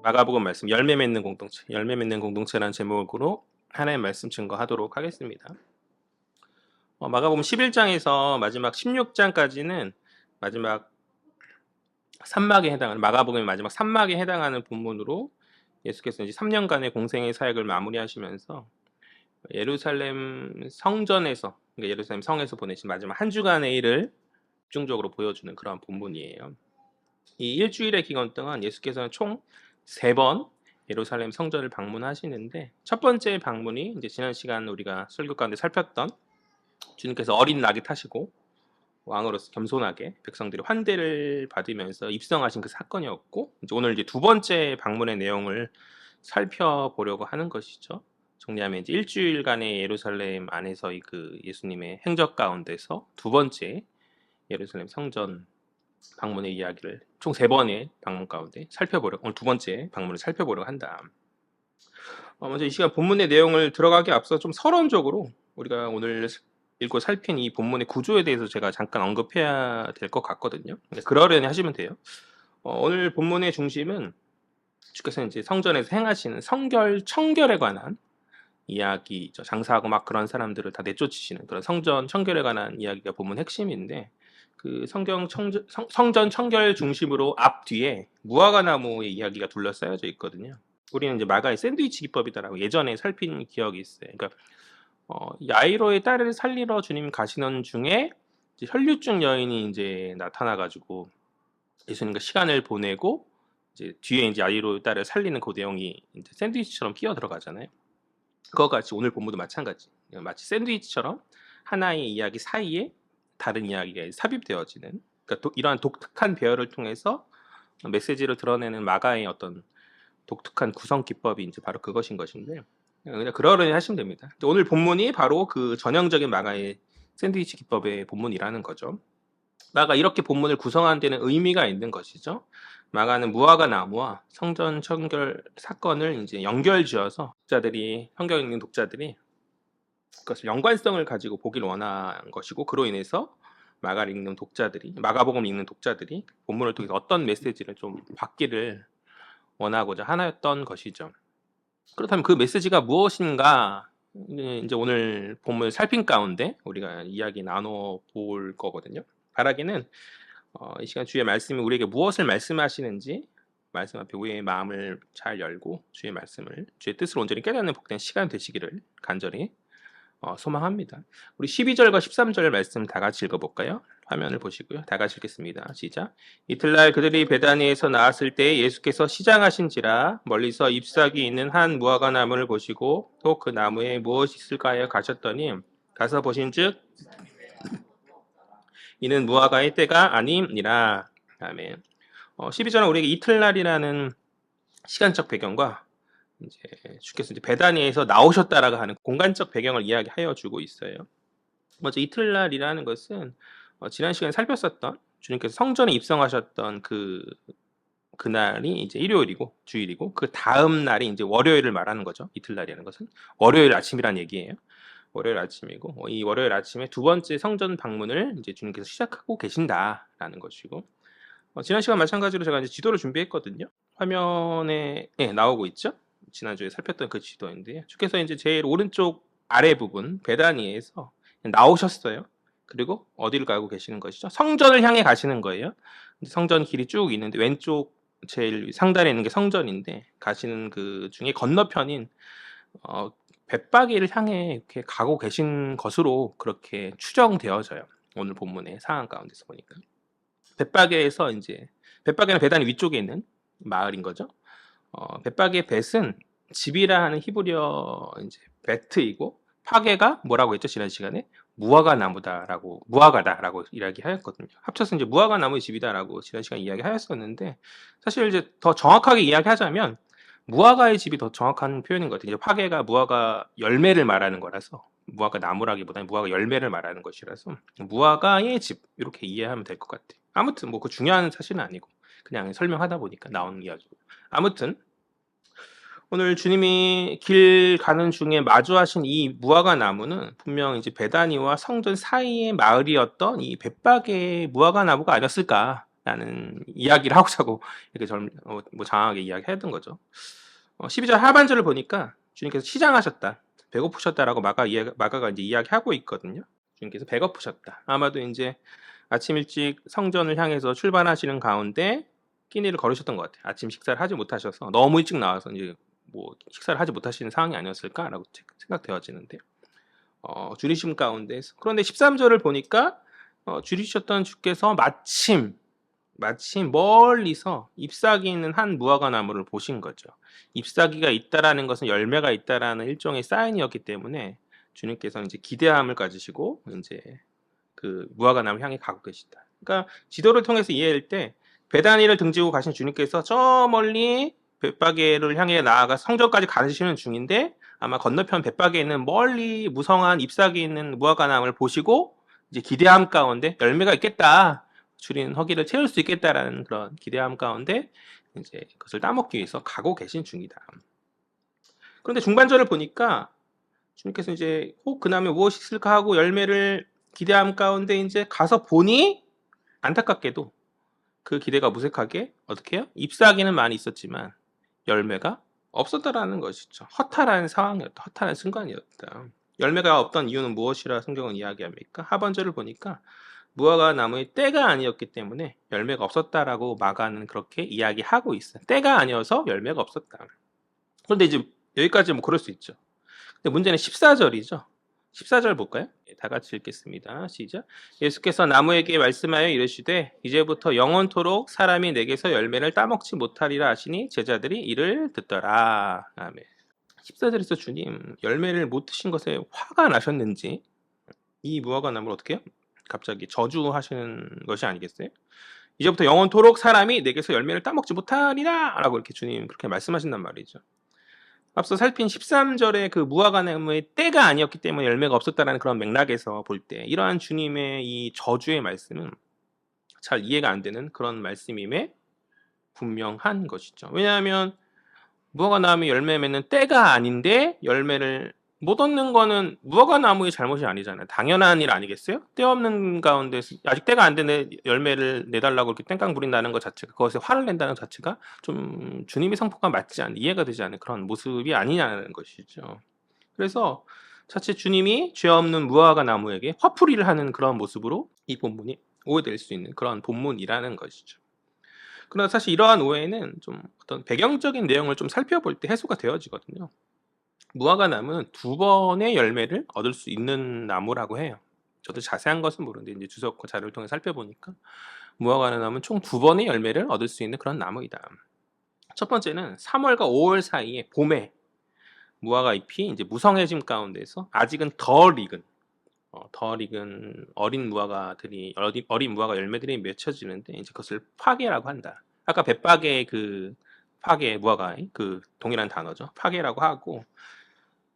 마가복음 말씀 열매 맺는 공동체, 열매 맺는 공동체라는 제목으로 하나의 말씀 증거하도록 하겠습니다. 마가복음 11장에서 마지막 16장까지는 마지막 산막에 해당하는 마가복음의 마지막 산막에 해당하는 본문으로 예수께서 이제 3년간의 공생의 사역을 마무리하시면서 예루살렘 성전에서, 그러니까 예루살렘 성에서 보내신 마지막 한 주간의 일을 집중적으로 보여주는 그런 본문이에요. 이 일주일의 기간 동안 예수께서는 총 3번 예루살렘 성전을 방문하시는데, 첫 번째 방문이 이제 지난 시간 우리가 설교 가운데 살폈던 주님께서 어린 낙에 타시고 왕으로서 겸손하게 백성들이 환대를 받으면서 입성하신 그 사건이었고, 이제 오늘 이제 두 번째 방문의 내용을 살펴보려고 하는 것이죠. 정리하면 이제 일주일간의 예루살렘 안에서의 그 예수님의 행적 가운데서 두 번째 예루살렘 성전 방문의 이야기를 총 3번의 방문 가운데 오늘 두 번째 방문을 살펴보려고 한다. 먼저 이 시간 본문의 내용을 들어가기 앞서 좀 서론적으로 우리가 오늘 읽고 살핀 이 본문의 구조에 대해서 제가 잠깐 언급해야 될 것 같거든요. 그러려니 하시면 돼요. 오늘 본문의 중심은 주께서 이제 성전에서 행하시는 성결, 청결에 관한 이야기죠. 장사하고 막 그런 사람들을 다 내쫓으시는 그런 성전 청결에 관한 이야기가 본문 핵심인데, 그 성전 청결 중심으로 앞뒤에 무화과 나무의 이야기가 둘러싸여져 있거든요. 우리는 이제 마가의 샌드위치 기법이다라고 예전에 살핀 기억이 있어요. 그러니까 야이로의 딸을 살리러 주님 가시는 중에 이제 혈류증 여인이 이제 나타나가지고 예수님과 시간을 보내고 이제 뒤에 이제 야이로의 딸을 살리는 그 내용이 이제 샌드위치처럼 끼어 들어가잖아요. 그거 같이 오늘 본문도 마찬가지. 마치 샌드위치처럼 하나의 이야기 사이에 다른 이야기가 삽입되어지는, 그러니까 이러한 독특한 배열을 통해서 메시지를 드러내는 마가의 어떤 독특한 구성 기법이 이제 바로 그것인 것인데, 그냥 그러려니 하시면 됩니다. 오늘 본문이 바로 그 전형적인 마가의 샌드위치 기법의 본문이라는 거죠. 마가 이렇게 본문을 구성하는 데는 의미가 있는 것이죠. 마가는 무화과 나무와 성전 청결 사건을 이제 연결지어서 성경 읽는 독자들이 그것을 연관성을 가지고 보길 원한 것이고, 그로 인해서 마가복음 읽는 독자들이 본문을 통해서 어떤 메시지를 좀 받기를 원하고자 하나였던 것이죠. 그렇다면 그 메시지가 무엇인가, 이제 오늘 본문을 살핀 가운데 우리가 이야기 나눠볼 거거든요. 바라기는 이 시간 주의 말씀이 우리에게 무엇을 말씀하시는지 말씀 앞에 우리의 마음을 잘 열고 주의 뜻을 온전히 깨닫는 복된 시간 되시기를 간절히 소망합니다. 우리 12절과 13절 말씀 다 같이 읽어볼까요? 화면을 보시고요. 다 같이 읽겠습니다. 시작. 이틀날 그들이 베다니에서 나왔을 때 예수께서 시장하신지라 멀리서 잎사귀 있는 한 무화과 나무를 보시고 또 그 나무에 무엇이 있을까 하여 가셨더니, 가서 보신즉 이는 무화과의 때가 아니니라. 아멘. 12절은 우리에게 이틀날이라는 시간적 배경과 이제 주께서 이제 베다니에서 나오셨다라고 하는 공간적 배경을 이야기하여 주고 있어요. 먼저 이틀날이라는 것은 지난 시간에 살폈었던 주님께서 성전에 입성하셨던 그날이 이제 일요일이고 주일이고, 그 다음 날이 이제 월요일을 말하는 거죠. 이틀날이라는 것은 월요일 아침이란 얘기예요. 월요일 아침이고, 이 월요일 아침에 두 번째 성전 방문을 이제 주님께서 시작하고 계신다라는 것이고, 지난 시간 마찬가지로 제가 이제 지도를 준비했거든요. 화면에 나오고 있죠. 지난주에 살폈던 그 지도인데요. 주께서 이제 제일 오른쪽 아래 부분 베다니에서 나오셨어요. 그리고 어디를 가고 계시는 것이죠? 성전을 향해 가시는 거예요. 성전 길이 쭉 있는데 왼쪽 제일 상단에 있는 게 성전인데, 가시는 그 중에 건너편인 벳바게를 향해 이렇게 가고 계신 것으로 그렇게 추정되어져요. 오늘 본문의 상황 가운데서 보니까 벳바게는 베다니 위쪽에 있는 마을인 거죠. 벳바게 벳은 집이라 하는 히브리어 이제 베트이고, 파게가 뭐라고 했죠? 지난 시간에 무화과다라고 이야기하였거든요. 합쳐서 이제 무화과 나무의 집이다라고 지난 시간에 이야기하였었는데, 사실 이제 더 정확하게 이야기하자면 무화과의 집이 더 정확한 표현인 것 같아요. 이제 파게가 무화과 열매를 말하는 거라서, 무화과 나무라기보다는 무화과 열매를 말하는 것이라서 무화과의 집 이렇게 이해하면 될 것 같아요. 아무튼 뭐 그 중요한 사실은 아니고 그냥 설명하다 보니까 나오는 이야기고, 아무튼 오늘 주님이 길 가는 중에 마주하신 이 무화과 나무는 분명 이제 베다니와 성전 사이의 마을이었던 이 벳바게의 무화과 나무가 아니었을까 라는 이야기를 하고자고 이렇게 뭐 장황하게 이야기했던 거죠. 12절 하반절을 보니까 주님께서 시장하셨다, 배고프셨다라고 마가가 이제 이야기하고 있거든요. 주님께서 배고프셨다. 아마도 이제 아침 일찍 성전을 향해서 출발하시는 가운데 끼니를 걸으셨던 것 같아요. 아침 식사를 하지 못하셔서 너무 일찍 나와서 이제 뭐 식사를 하지 못하시는 상황이 아니었을까라고 생각되어지는데, 줄이심 가운데서, 그런데 13절을 보니까 줄이셨던 주께서 마침 멀리서 잎사귀 있는 한 무화과 나무를 보신 거죠. 잎사귀가 있다라는 것은 열매가 있다라는 일종의 사인이었기 때문에 주님께서는 이제 기대함을 가지시고 이제 그 무화과 나무를 향해 가고 계시다. 그러니까 지도를 통해서 이해할 때 베다니를 등지고 가신 주님께서 저 멀리 벳바게를 향해 나아가 성전까지 가시는 중인데, 아마 건너편 벳바게에 있는 멀리 무성한 잎사귀 있는 무화과 나무를 보시고 이제 기대함 가운데 열매가 있겠다, 줄인 허기를 채울 수 있겠다라는 그런 기대함 가운데 이제 그것을 따먹기 위해서 가고 계신 중이다. 그런데 중반절을 보니까 주님께서 이제 그 나무에 무엇이 있을까 하고 열매를 기대함 가운데 이제 가서 보니 안타깝게도 그 기대가 무색하게 어떻게 해요? 잎사귀는 많이 있었지만 열매가 없었다라는 것이죠. 허탈한 상황이었다. 허탈한 순간이었다. 열매가 없던 이유는 무엇이라 성경은 이야기합니까? 하반절을 보니까 무화과 나무의 때가 아니었기 때문에 열매가 없었다라고 마가는 그렇게 이야기하고 있어요. 때가 아니어서 열매가 없었다. 그런데 이제 여기까지 뭐 그럴 수 있죠. 근데 문제는 14절이죠. 14절 볼까요? 다 같이 읽겠습니다. 시작. 예수께서 나무에게 말씀하여 이르시되 이제부터 영원토록 사람이 내게서 열매를 따먹지 못하리라 하시니 제자들이 이를 듣더라. 아멘. 14절에서 주님 열매를 못 드신 것에 화가 나셨는지 이 무화과 나무를 어떻게 해요? 갑자기 저주하시는 것이 아니겠어요? 이제부터 영원토록 사람이 내게서 열매를 따먹지 못하리라 라고 이렇게 주님 그렇게 말씀하신단 말이죠. 앞서 살핀 13절의 그 무화과 나무의 때가 아니었기 때문에 열매가 없었다라는 그런 맥락에서 볼 때 이러한 주님의 이 저주의 말씀은 잘 이해가 안 되는 그런 말씀임에 분명한 것이죠. 왜냐하면 무화과 나무에 열매 맺는 때가 아닌데 열매를 못 얻는 거는 무화과 나무의 잘못이 아니잖아요. 당연한 일 아니겠어요? 때 없는 가운데서 아직 때가 안 되는데 열매를 내달라고 이렇게 땡깡 부린다는 것 자체가, 그것에 화를 낸다는 것 자체가 좀 주님의 성품과 맞지 않는, 이해가 되지 않는 그런 모습이 아니냐는 것이죠. 그래서 자칫 주님이 죄 없는 무화과 나무에게 화풀이를 하는 그런 모습으로 이 본문이 오해될 수 있는 그런 본문이라는 것이죠. 그러나 사실 이러한 오해는 좀 어떤 배경적인 내용을 좀 살펴볼 때 해소가 되어지거든요. 무화과 나무는 2번의 열매를 얻을 수 있는 나무라고 해요. 저도 자세한 것은 모르는데 이제 주석과 자료를 통해 살펴보니까 무화과 나무는 총 2번의 열매를 얻을 수 있는 그런 나무이다. 첫 번째는 3월과 5월 사이에 봄에 무화과 잎이 이제 무성해짐 가운데서 아직은 덜 익은 어린 무화과들이, 어린 무화과 열매들이 맺혀지는데 이제 그것을 파괴라고 한다. 아까 벳바게의 그 파괴, 무화과의 그 동일한 단어죠. 파괴라고 하고,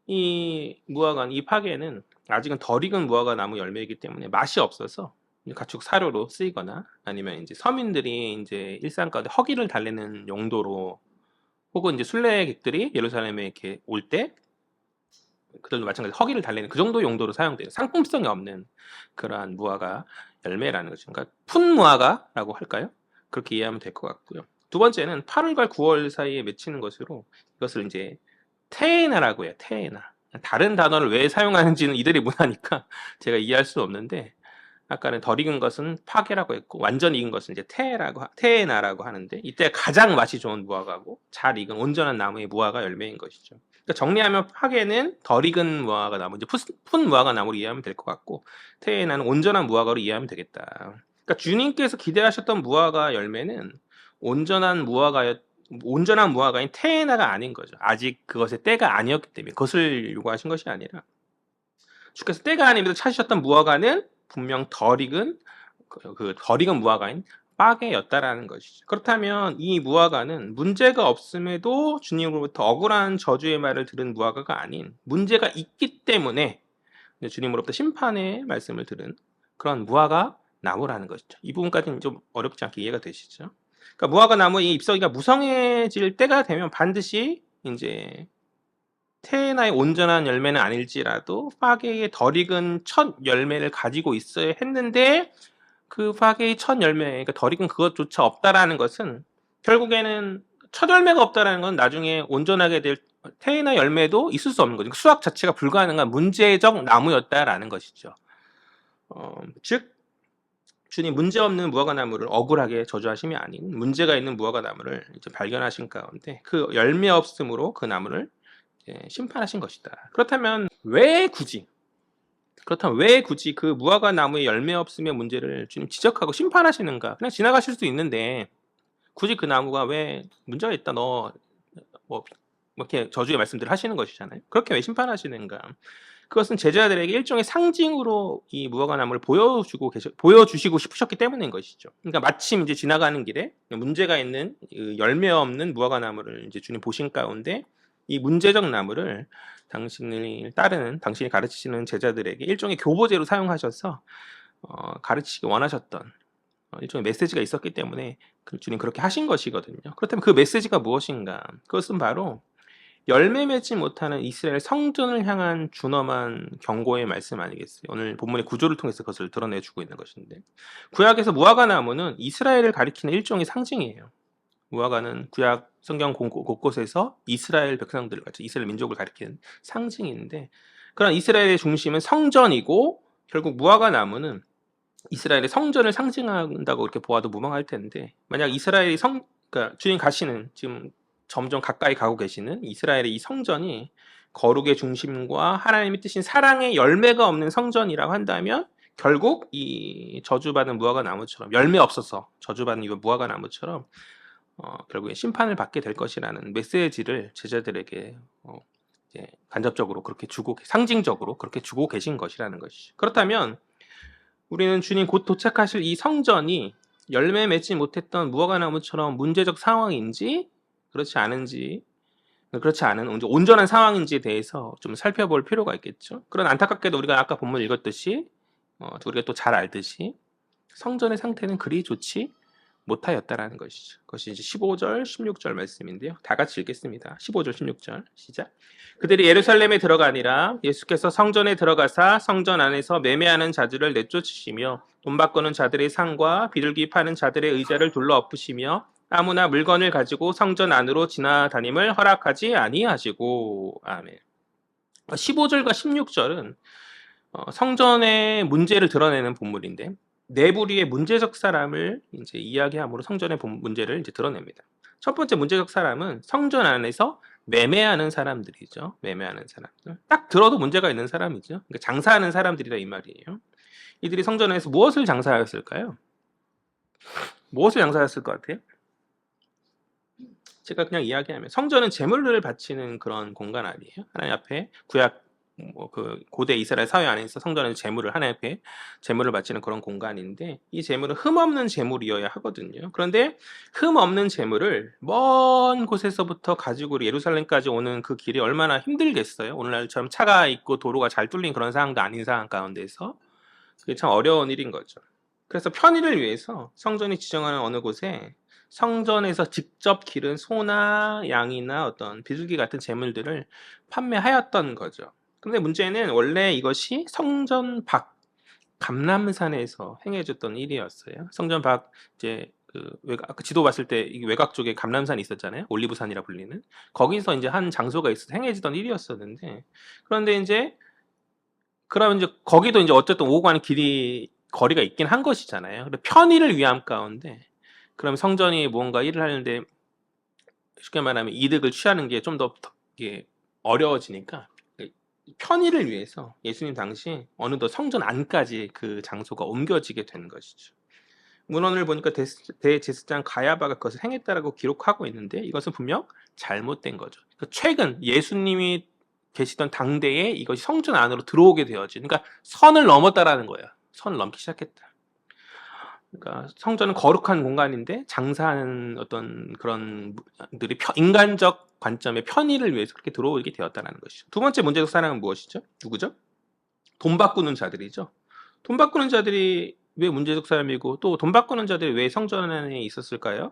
이 무화과, 이 파괴는 아직은 덜 익은 무화과 나무 열매이기 때문에 맛이 없어서 가축 사료로 쓰이거나 아니면 이제 서민들이 이제 일상 가운데 허기를 달래는 용도로, 혹은 이제 순례객들이 예루살렘에 이렇게 올 때 그들도 마찬가지로 허기를 달래는 그 정도 용도로 사용되는 상품성이 없는 그러한 무화과 열매라는 거죠. 그러니까 푼 무화과라고 할까요? 그렇게 이해하면 될 것 같고요. 두 번째는 8월과 9월 사이에 맺히는 것으로 이것을 이제 테에나라고 해요. 테에나. 다른 단어를 왜 사용하는지는 이들이 문화니까 제가 이해할 수 없는데, 아까는 덜 익은 것은 파괴라고 했고 완전 익은 것은 이제 테에나라고 하는데, 이때 가장 맛이 좋은 무화과고 잘 익은 온전한 나무의 무화과 열매인 것이죠. 그러니까 정리하면 파괴는 덜 익은 무화과 나무, 이제 푼 무화과 나무로 이해하면 될 것 같고, 테에나는 온전한 무화과로 이해하면 되겠다. 그러니까 주님께서 기대하셨던 무화과 열매는 온전한 무화과인 테에나가 아닌 거죠. 아직 그것의 때가 아니었기 때문에 그것을 요구하신 것이 아니라, 주께서 때가 아님에도 찾으셨던 무화과는 분명 덜 익은 무화과인 파괴였다라는 것이죠. 그렇다면 이 무화과는 문제가 없음에도 주님으로부터 억울한 저주의 말을 들은 무화과가 아닌, 문제가 있기 때문에 주님으로부터 심판의 말씀을 들은 그런 무화과 나무라는 것이죠. 이 부분까지는 좀 어렵지 않게 이해가 되시죠? 그러니까 무화과 나무의 잎사귀가 무성해질 때가 되면 반드시 이제 테에나의 온전한 열매는 아닐지라도 파괴의 덜 익은 첫 열매를 가지고 있어야 했는데, 그 파괴의 첫 열매, 그러니까 덜 익은 그것조차 없다라는 것은 결국에는 첫 열매가 없다라는 건 나중에 온전하게 될 태나 열매도 있을 수 없는 거죠. 수확 자체가 불가능한 문제적 나무였다라는 것이죠. 즉 주님 문제없는 무화과나무를 억울하게 저주하심이 아닌 문제가 있는 무화과나무를 이제 발견하신 가운데 그 열매 없음으로 그 나무를 심판하신 것이다. 그렇다면 왜 굳이 그 무화과나무의 열매 없음의 문제를 주님 지적하고 심판하시는가? 그냥 지나가실 수 있는데 굳이 그 나무가 왜 문제가 있다 너 뭐 이렇게 저주의 말씀들을 하시는 것이잖아요. 그렇게 왜 심판하시는가? 그것은 제자들에게 일종의 상징으로 이 무화과나무를 보여주시고 싶으셨기 때문인 것이죠. 그러니까 마침 이제 지나가는 길에 문제가 있는 열매 없는 무화과나무를 이제 주님 보신 가운데 이 문제적 나무를 당신이 가르치시는 제자들에게 일종의 교보제로 사용하셔서 가르치기 원하셨던 일종의 메시지가 있었기 때문에 주님 그렇게 하신 것이거든요. 그렇다면 그 메시지가 무엇인가? 그것은 바로 열매 맺지 못하는 이스라엘 성전을 향한 준엄한 경고의 말씀 아니겠어요? 오늘 본문의 구조를 통해서 그것을 드러내주고 있는 것인데 구약에서 무화과나무는 이스라엘을 가리키는 일종의 상징이에요. 무화과는 구약 성경 곳곳에서 이스라엘 백성들을 이스라엘 민족을 가리키는 상징인데 그런 이스라엘의 중심은 성전이고 결국 무화과나무는 이스라엘의 성전을 상징한다고 이렇게 보아도 무방할 텐데 만약 이스라엘이 그러니까 주님 가시는 지금 점점 가까이 가고 계시는 이스라엘의 이 성전이 거룩의 중심과 하나님이 뜻인 사랑의 열매가 없는 성전이라고 한다면 결국 이 저주받은 무화과나무처럼 열매 없어서 저주받은 이 무화과나무처럼 결국에 심판을 받게 될 것이라는 메시지를 제자들에게 이제 간접적으로 그렇게 상징적으로 그렇게 주고 계신 것이라는 것이죠. 그렇다면 우리는 주님 곧 도착하실 이 성전이 열매 맺지 못했던 무화과나무처럼 문제적 상황인지 그렇지 않은 온전한 상황인지에 대해서 좀 살펴볼 필요가 있겠죠. 그런 안타깝게도 우리가 아까 본문 읽었듯이 우리가 또 잘 알듯이 성전의 상태는 그리 좋지 못하였다라는 것이죠. 그것이 이제 15절, 16절 말씀인데요. 다 같이 읽겠습니다. 15절, 16절 시작. 그들이 예루살렘에 들어가니라 예수께서 성전에 들어가사 성전 안에서 매매하는 자들을 내쫓으시며 돈 바꾸는 자들의 상과 비둘기 파는 자들의 의자를 둘러 엎으시며 아무나 물건을 가지고 성전 안으로 지나다님을 허락하지 아니하시고 아멘. 15절과 16절은 성전의 문제를 드러내는 본문인데 내부리의 문제적 사람을 이제 이야기함으로 성전의 문제를 이제 드러냅니다. 첫 번째 문제적 사람은 성전 안에서 매매하는 사람들이죠. 매매하는 사람들. 딱 들어도 문제가 있는 사람이죠. 그러니까 장사하는 사람들이다 이 말이에요. 이들이 성전에서 무엇을 장사하였을까요? 무엇을 장사했을 것 같아요? 제가 그냥 이야기하면 성전은 제물을 바치는 그런 공간 아니에요? 하나님 앞에 구약 그 고대 이스라엘 사회 안에서 성전은 하나님 앞에 제물을 바치는 그런 공간인데 이 제물은 흠 없는 제물이어야 하거든요. 그런데 흠 없는 제물을 먼 곳에서부터 가지고 예루살렘까지 오는 그 길이 얼마나 힘들겠어요. 오늘날처럼 차가 있고 도로가 잘 뚫린 그런 상황도 아닌 상황 가운데서 그게 참 어려운 일인 거죠. 그래서 편의를 위해서 성전이 지정하는 어느 곳에 성전에서 직접 기른 소나 양이나 어떤 비둘기 같은 제물들을 판매하였던 거죠. 근데 문제는 원래 이것이 성전 밖 감람산에서 행해졌던 일이었어요. 성전 밖 이제 아까 지도 봤을 때 외곽 쪽에 감람산이 있었잖아요. 올리브산이라 불리는 거기서 이제 한 장소가 있어서 행해지던 일이었었는데 그런데 이제 그러면 이제 거기도 이제 어쨌든 오고 가는 거리가 있긴 한 것이잖아요. 편의를 위한 가운데 그럼 성전이 뭔가 일을 하는데 쉽게 말하면 이득을 취하는 게 좀 더 어려워지니까 편의를 위해서 예수님 당시 어느덧 성전 안까지 그 장소가 옮겨지게 된 것이죠. 문헌을 보니까 대제사장 가야바가 그것을 행했다라고 기록하고 있는데 이것은 분명 잘못된 거죠. 그러니까 최근 예수님이 계시던 당대에 이것이 성전 안으로 들어오게 되어지. 그러니까 선을 넘었다라는 거예요. 선을 넘기 시작했다. 그러니까 성전은 거룩한 공간인데 장사하는 어떤 그런 분들이 인간적 관점의 편의를 위해서 그렇게 들어오게 되었다는 것이죠. 두 번째 문제적 사람은 무엇이죠? 누구죠? 돈 바꾸는 자들이죠. 돈 바꾸는 자들이 왜 문제적 사람이고 또 돈 바꾸는 자들이 왜 성전 안에 있었을까요?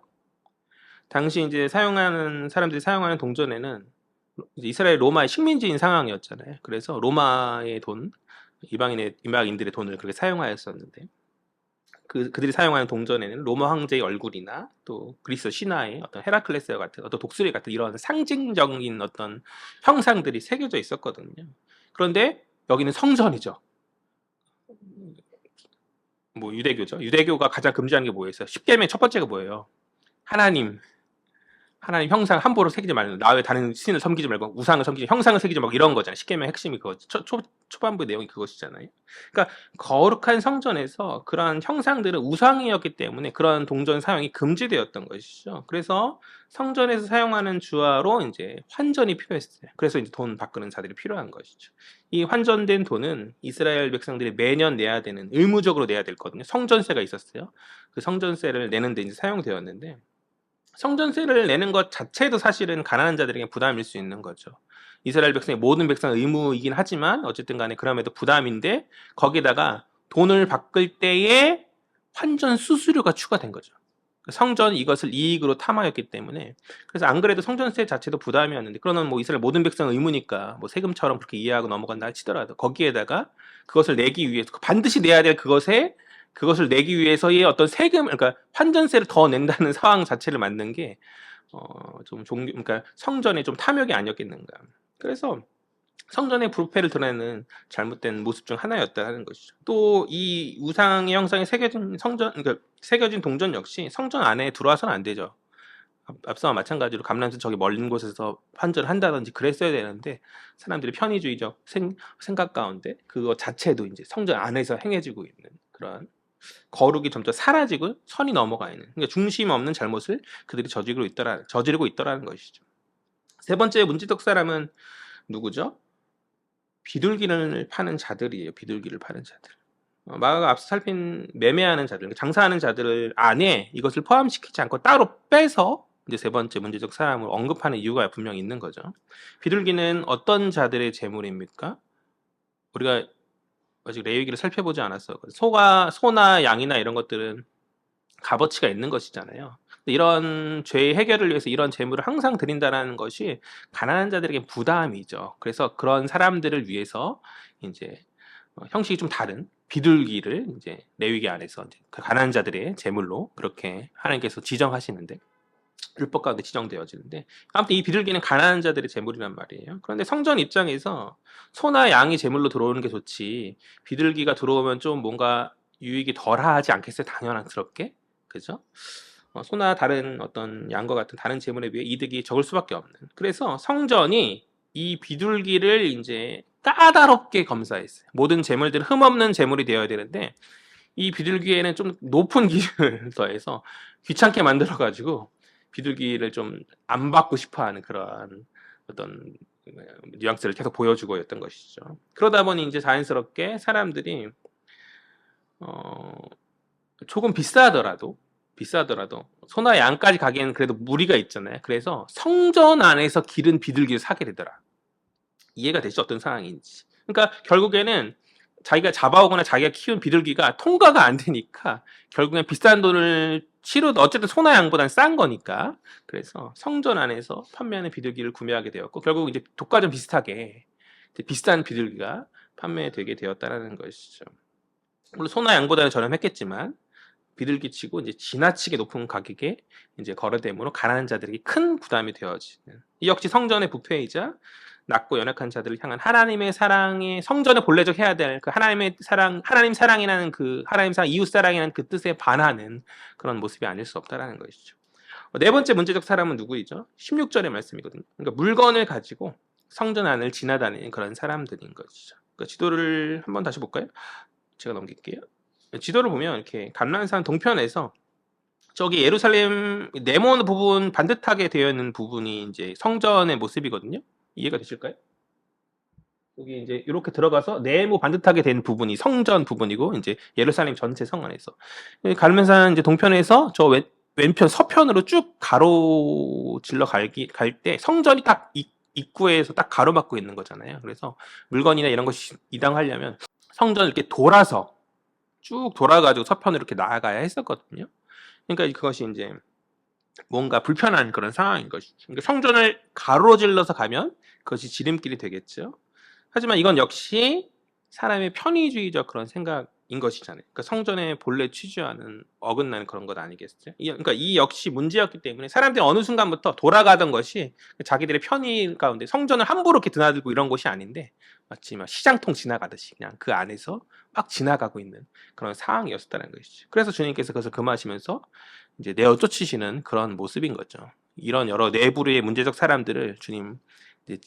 당시 이제 사람들이 사용하는 동전에는 이스라엘 로마의 식민지인 상황이었잖아요. 그래서 로마의 돈, 이방인들의 돈을 그렇게 사용하였었는데 그들이 사용하는 동전에는 로마 황제의 얼굴이나 또 그리스 신화의 어떤 헤라클레스와 같은 어떤 독수리 같은 이런 상징적인 어떤 형상들이 새겨져 있었거든요. 그런데 여기는 성전이죠. 뭐 유대교죠. 유대교가 가장 금지하는 게 뭐였어요? 10계명 첫 번째가 뭐예요? 하나님 형상 함부로 새기지 말고 나 외 다른 신을 섬기지 말고 우상을 섬기지 형상을 새기지 말고 이런 거잖아요. 십계명 핵심이 그거 초반부 내용이 그것이잖아요. 그러니까 거룩한 성전에서 그러한 형상들은 우상이었기 때문에 그런 동전 사용이 금지되었던 것이죠. 그래서 성전에서 사용하는 주화로 이제 환전이 필요했어요. 그래서 이제 돈 바꾸는 자들이 필요한 것이죠. 이 환전된 돈은 이스라엘 백성들이 매년 내야 되는 의무적으로 내야 됐거든요. 성전세가 있었어요. 그 성전세를 내는데 이제 사용되었는데 성전세를 내는 것 자체도 사실은 가난한 자들에게 부담일 수 있는 거죠. 이스라엘 백성의 모든 백성 의무이긴 하지만 어쨌든 간에 그럼에도 부담인데 거기다가 돈을 바꿀 때에 환전 수수료가 추가된 거죠. 성전이 이것을 이익으로 탐하였기 때문에 그래서 안 그래도 성전세 자체도 부담이었는데 그러면 뭐 이스라엘 모든 백성 의무니까 뭐 세금처럼 그렇게 이해하고 넘어간다 치더라도 거기에다가 그것을 내기 위해서 반드시 내야 될 그것을 내기 위해서의 어떤 세금, 그러니까 환전세를 더 낸다는 상황 자체를 만든 게, 그러니까 성전에 좀 탐욕이 아니었겠는가. 그래서 성전의 부패를 드러내는 잘못된 모습 중 하나였다는 것이죠. 또 이 우상의 형상에 새겨진 그러니까 새겨진 동전 역시 성전 안에 들어와서는 안 되죠. 앞서와 마찬가지로 감람산 저기 멀린 곳에서 환전을 한다든지 그랬어야 되는데 사람들이 편의주의적 생각 가운데 그거 자체도 이제 성전 안에서 행해지고 있는 그런 거룩이 점점 사라지고 선이 넘어가 있는 그러니까 중심 없는 잘못을 그들이 저지르고 있더라는 것이죠. 세 번째 문제적 사람은 누구죠? 비둘기를 파는 자들이에요. 비둘기를 파는 자들. 마가가 앞서 살핀 매매하는 자들, 장사하는 자들 안에 이것을 포함시키지 않고 따로 빼서 이제 세 번째 문제적 사람을 언급하는 이유가 분명히 있는 거죠. 비둘기는 어떤 자들의 재물입니까? 우리가 아직 레위기를 살펴보지 않았어. 소나 양이나 이런 것들은 값어치가 있는 것이잖아요. 이런 죄 해결을 위해서 이런 재물을 항상 드린다는 것이 가난한 자들에게 부담이죠. 그래서 그런 사람들을 위해서 이제 형식이 좀 다른 비둘기를 이제 레위기 안에서 이제 그 가난한 자들의 재물로 그렇게 하나님께서 지정하시는데 율법 가운데 지정되어지는데 아무튼 이 비둘기는 가난한 자들의 재물이란 말이에요. 그런데 성전 입장에서 소나 양이 재물로 들어오는 게 좋지 비둘기가 들어오면 좀 뭔가 유익이 덜하지 않겠어요? 당연스럽게 그죠? 소나 다른 어떤 양과 같은 다른 재물에 비해 이득이 적을 수밖에 없는. 그래서 성전이 이 비둘기를 이제 까다롭게 검사했어요. 모든 재물들은 흠없는 재물이 되어야 되는데 이 비둘기에는 좀 높은 기준을 더해서 귀찮게 만들어가지고 비둘기를 좀 안 받고 싶어하는 그런 어떤 뉘앙스를 계속 보여주고였던 것이죠. 그러다 보니 이제 자연스럽게 사람들이 조금 비싸더라도 소나 양까지 가기에는 그래도 무리가 있잖아요. 그래서 성전 안에서 기른 비둘기를 사게 되더라. 이해가 되시죠? 어떤 상황인지. 그러니까 결국에는 자기가 잡아오거나 자기가 키운 비둘기가 통과가 안 되니까 결국엔 비싼 돈을 치르도 어쨌든 소나 양보다는 싼 거니까 그래서 성전 안에서 판매하는 비둘기를 구매하게 되었고 결국 이제 독과점 비슷하게 비싼 비둘기가 판매되게 되었다라는 것이죠. 물론 소나 양보다는 저렴했겠지만 비둘기치고 이제 지나치게 높은 가격에 이제 거래됨으로 가난한 자들에게 큰 부담이 되어지는 이 역시 성전의 부패이자 낮고 연약한 자들을 향한 하나님의 사랑의 성전에 본래적 해야 될 그 하나님 사랑이라는 그 하나님 사랑 이웃 사랑이라는 그 뜻에 반하는 그런 모습이 아닐 수 없다라는 것이죠. 네 번째 문제적 사람은 누구이죠? 16절의 말씀이거든요. 그러니까 물건을 가지고 성전 안을 지나다니는 그런 사람들인 것이죠. 그러니까 지도를 한번 다시 볼까요? 제가 넘길게요. 지도를 보면 이렇게 감람산 동편에서 저기 예루살렘 네모는 부분 반듯하게 되어 있는 부분이 이제 성전의 모습이거든요. 이해가 되실까요? 여기 이제 이렇게 들어가서 네모 반듯하게 된 부분이 성전 부분이고 이제 예루살렘 전체 성 안에서 감람산 이제 동편에서 저 왼편 서편으로 쭉 가로질러 갈 때 성전이 딱 입구에서 딱 가로막고 있는 거잖아요. 그래서 물건이나 이런 것이 이당하려면 성전을 이렇게 돌아서 쭉 돌아가지고 서편으로 이렇게 나아가야 했었거든요. 그러니까 그것이 이제 뭔가 불편한 그런 상황인 것이죠. 그러니까 성전을 가로질러서 가면 그것이 지름길이 되겠죠. 하지만 이건 역시 사람의 편의주의적 그런 생각인 것이잖아요. 그러니까 성전의 본래 취지와는 어긋나는 그런 것 아니겠어요? 그러니까 이 역시 문제였기 때문에 사람들이 어느 순간부터 돌아가던 것이 자기들의 편의 가운데 성전을 함부로 이렇게 드나들고 이런 곳이 아닌데 마치 막 시장통 지나가듯이 그냥 그 안에서 막 지나가고 있는 그런 상황이었다는 것이죠. 그래서 주님께서 그것을 금하시면서 이제 내어 쫓으시는 그런 모습인 거죠. 이런 여러 내부의 문제적 사람들을 주님 이제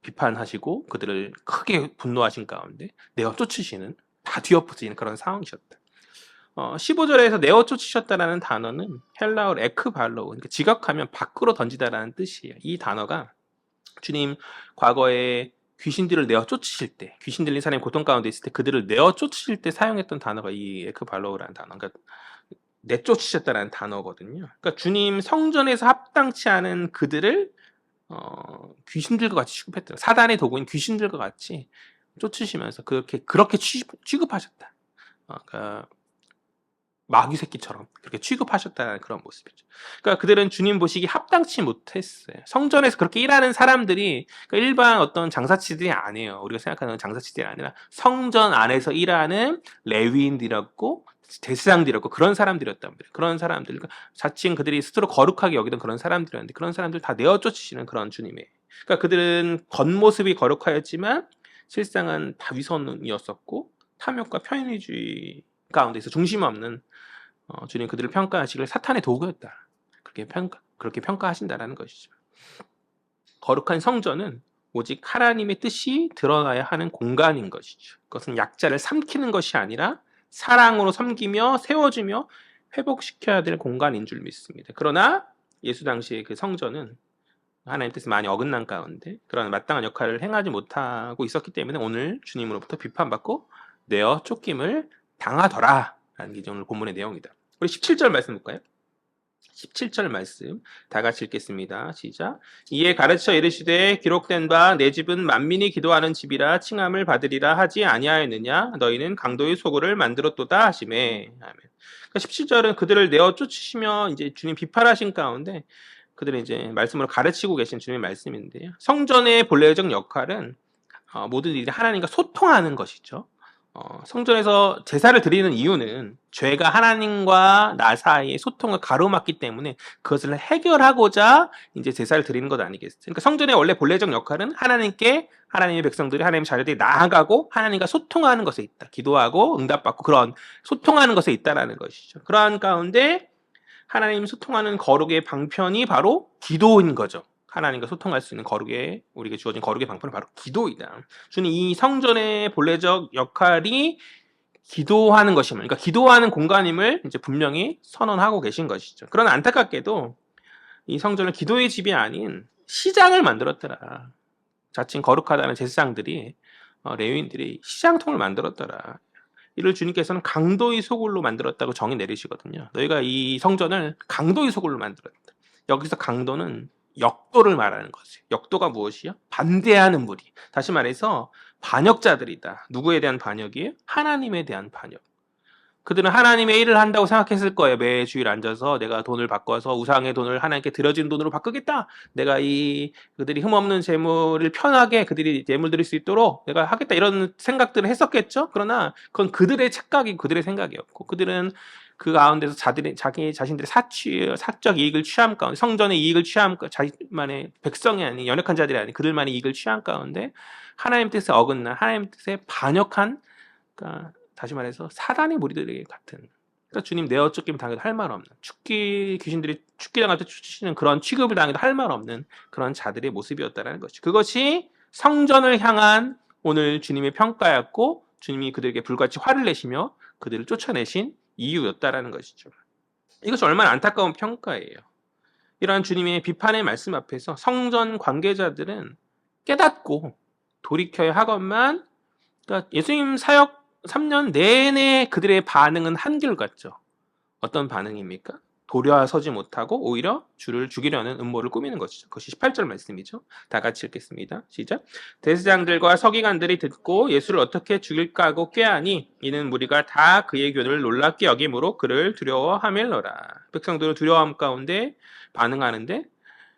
비판하시고 그들을 크게 분노하신 가운데 내어 쫓으시는 다 뒤엎어지는 그런 상황이셨다. 15절에서 내어 쫓으셨다라는 단어는 헬라어로 에크발로, 그러니까 지각하면 밖으로 던지다라는 뜻이에요. 이 단어가 주님 과거에 귀신들을 내어 쫓으실 때, 귀신 들린 사람이 고통 가운데 있을 때 그들을 내어 쫓으실 때 사용했던 단어가 이 에크발로라는 단어, 그러니까 내쫓으셨다라는 단어거든요. 그러니까 주님 성전에서 합당치 않은 그들을 귀신들과 같이 취급했다. 사단의 도구인 귀신들과 같이 쫓으시면서 그렇게 취급하셨다. 그러니까 마귀 새끼처럼 그렇게 취급하셨다는 그런 모습이죠. 그러니까 그들은 주님 보시기 합당치 못했어요. 성전에서 그렇게 일하는 사람들이 그러니까 일반 어떤 장사치들이 아니에요. 우리가 생각하는 장사치들이 아니라 성전 안에서 일하는 레위인들이었고 제사장들이었고 그런 사람들이었단 말이에요. 그런 사람들, 그러니까 자칭 그들이 스스로 거룩하게 여기던 그런 사람들이었는데 그런 사람들 다 내어 쫓으시는 그런 주님의. 그러니까 그들은 겉모습이 거룩하였지만 실상은 다 위선이었었고 탐욕과 편의주의 가운데서 중심 없는 주님 그들을 평가하시길 사탄의 도구였다. 그렇게 평가하신다라는 것이죠. 거룩한 성전은 오직 하나님의 뜻이 드러나야 하는 공간인 것이죠. 그것은 약자를 삼키는 것이 아니라 사랑으로 섬기며 세워주며 회복시켜야 될 공간인 줄 믿습니다. 그러나 예수 당시의 그 성전은 하나님 뜻이 많이 어긋난 가운데 그런 마땅한 역할을 행하지 못하고 있었기 때문에 오늘 주님으로부터 비판받고 내어 쫓김을 당하더라 라는 게 오늘 본문의 내용이다. 우리 17절 말씀 볼까요? 17절 말씀 다 같이 읽겠습니다. 시작. 이에 가르쳐 이르시되 기록된 바 내 집은 만민이 기도하는 집이라 칭함을 받으리라 하지 아니하였느냐? 너희는 강도의 소굴을 만들었도다 하시매. 아멘. 그러니까 17절은 그들을 내어 쫓으시며 이제 주님 비판하신 가운데 그들은 이제 말씀으로 가르치고 계신 주님의 말씀인데요. 성전의 본래적 역할은 모든 일이 하나님과 소통하는 것이죠. 성전에서 제사를 드리는 이유는 죄가 하나님과 나 사이의 소통을 가로막기 때문에 그것을 해결하고자 이제 제사를 드리는 것 아니겠어요? 그러니까 성전의 원래 본래적 역할은 하나님께 하나님의 백성들이 하나님의 자녀들이 나아가고 하나님과 소통하는 것에 있다. 기도하고 응답받고 그런 소통하는 것에 있다라는 것이죠. 그러한 가운데 하나님 소통하는 거룩의 방편이 바로 기도인 거죠. 하나님과 소통할 수 있는 거룩의 우리에게 주어진 거룩의 방편은 바로 기도이다. 주님 이 성전의 본래적 역할이 기도하는 것임을, 그러니까 기도하는 공간임을 이제 분명히 선언하고 계신 것이죠. 그러나 안타깝게도 이 성전을 기도의 집이 아닌 시장을 만들었더라. 자칭 거룩하다는 제사장들이 레위인들이 시장통을 만들었더라. 이를 주님께서는 강도의 소굴로 만들었다고 정의 내리시거든요. 너희가 이 성전을 강도의 소굴로 만들었다. 여기서 강도는 역도를 말하는 거죠. 역도가 무엇이요? 반대하는 무리. 다시 말해서 반역자들이다. 누구에 대한 반역이에요? 하나님에 대한 반역. 그들은 하나님의 일을 한다고 생각했을 거예요. 매 주일 앉아서 내가 돈을 바꿔서 우상의 돈을 하나님께 드려진 돈으로 바꾸겠다. 내가 그들이 흠없는 재물을 편하게 그들이 재물 드릴 수 있도록 내가 하겠다. 이런 생각들을 했었겠죠. 그러나 그건 그들의 착각이 그들의 생각이었고 그들은 그 가운데서 자기 자신들의 사적 이익을 취함 가운데 성전의 이익을 취함 가운데 자기만의 백성이 아닌 연약한 자들이 아닌 그들만의 이익을 취함 가운데 하나님 뜻에 어긋난 하나님 뜻에 반역한 그러니까 다시 말해서 사단의 무리들에게 같은 그러니까 주님 내어 쫓김을 당해도 할 말 없는 귀신들이 축기 당할 때 쫓으시는 그런 취급을 당해도 할 말 없는 그런 자들의 모습이었다는 것이 그것이 성전을 향한 오늘 주님의 평가였고 주님이 그들에게 불같이 화를 내시며 그들을 쫓아내신 이유였다라는 것이죠. 이것이 얼마나 안타까운 평가예요. 이러한 주님의 비판의 말씀 앞에서 성전 관계자들은 깨닫고 돌이켜야 하건만 그러니까 예수님 사역 3년 내내 그들의 반응은 한결같죠. 어떤 반응입니까? 도려서지 못하고 오히려 주를 죽이려는 음모를 꾸미는 것이죠. 그것이 18절 말씀이죠. 다 같이 읽겠습니다. 시작. 대제사장들과 서기관들이 듣고 예수를 어떻게 죽일까 하고 꾀하니 이는 무리가 다 그의 교훈을 놀랍게 여김으로 그를 두려워하밀러라. 백성들은 두려워함 가운데 반응하는데